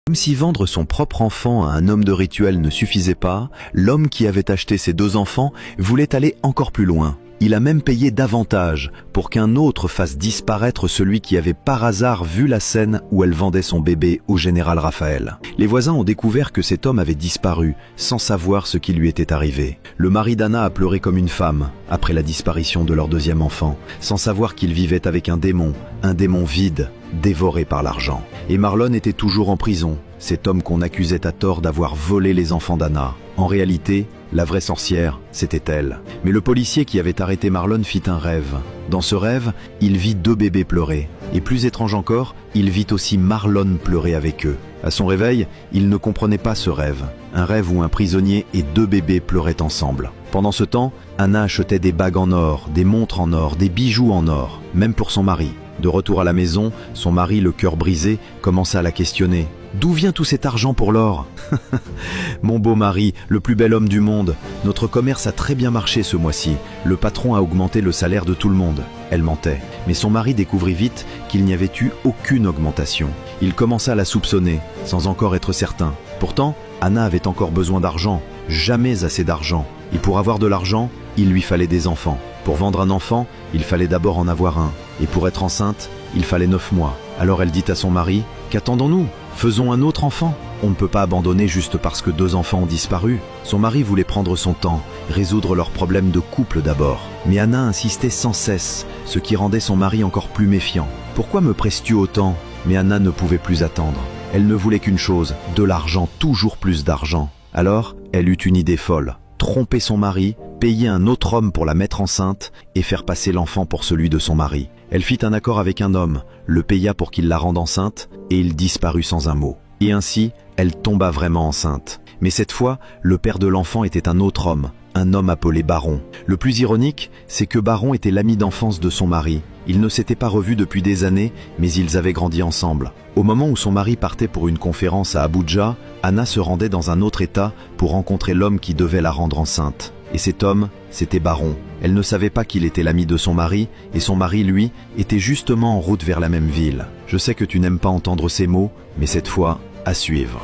Comme si vendre son propre enfant à un homme de rituel ne suffisait pas, l'homme qui avait acheté ses 2 enfants voulait aller encore plus loin. Il a même payé davantage pour qu'un autre fasse disparaître celui qui avait par hasard vu la scène où elle vendait son bébé au général Raphaël. Les voisins ont découvert que cet homme avait disparu sans savoir ce qui lui était arrivé. Le mari d'Anna a pleuré comme une femme après la disparition de leur 2e enfant, sans savoir qu'il vivait avec un démon vide, dévoré par l'argent. Et Marlon était toujours en prison, cet homme qu'on accusait à tort d'avoir volé les enfants d'Anna. En réalité, la vraie sorcière, c'était elle. Mais le policier qui avait arrêté Marlon fit un rêve. Dans ce rêve, il vit 2 bébés pleurer. Et plus étrange encore, il vit aussi Marlon pleurer avec eux. À son réveil, il ne comprenait pas ce rêve. Un rêve où un prisonnier et 2 bébés pleuraient ensemble. Pendant ce temps, Anna achetait des bagues en or, des montres en or, des bijoux en or, même pour son mari. De retour à la maison, son mari, le cœur brisé, commença à la questionner. « D'où vient tout cet argent pour l'or ?»« Mon beau mari, le plus bel homme du monde, notre commerce a très bien marché ce mois-ci. Le patron a augmenté le salaire de tout le monde. » Elle mentait. Mais son mari découvrit vite qu'il n'y avait eu aucune augmentation. Il commença à la soupçonner, sans encore être certain. Pourtant, Anna avait encore besoin d'argent, jamais assez d'argent. Et pour avoir de l'argent, il lui fallait des enfants. Pour vendre un enfant, il fallait d'abord en avoir un. Et pour être enceinte, il fallait 9 mois. Alors elle dit à son mari, « Qu'attendons-nous ? Faisons un autre enfant. On ne peut pas abandonner juste parce que 2 enfants ont disparu. » Son mari voulait prendre son temps, résoudre leurs problèmes de couple d'abord. Mais Anna insistait sans cesse, ce qui rendait son mari encore plus méfiant. « Pourquoi me presses-tu autant ?» Mais Anna ne pouvait plus attendre. Elle ne voulait qu'une chose, de l'argent, toujours plus d'argent. Alors, elle eut une idée folle. Tromper son mari, payer un autre homme pour la mettre enceinte et faire passer l'enfant pour celui de son mari. Elle fit un accord avec un homme, le paya pour qu'il la rende enceinte et il disparut sans un mot. Et ainsi, elle tomba vraiment enceinte. Mais cette fois, le père de l'enfant était un autre homme, un homme appelé Baron. Le plus ironique, c'est que Baron était l'ami d'enfance de son mari. Ils ne s'étaient pas revus depuis des années, mais ils avaient grandi ensemble. Au moment où son mari partait pour une conférence à Abuja, Anna se rendait dans un autre état pour rencontrer l'homme qui devait la rendre enceinte. Et cet homme, c'était Baron. Elle ne savait pas qu'il était l'ami de son mari, et son mari, lui, était justement en route vers la même ville. Je sais que tu n'aimes pas entendre ces mots, mais cette fois, à suivre.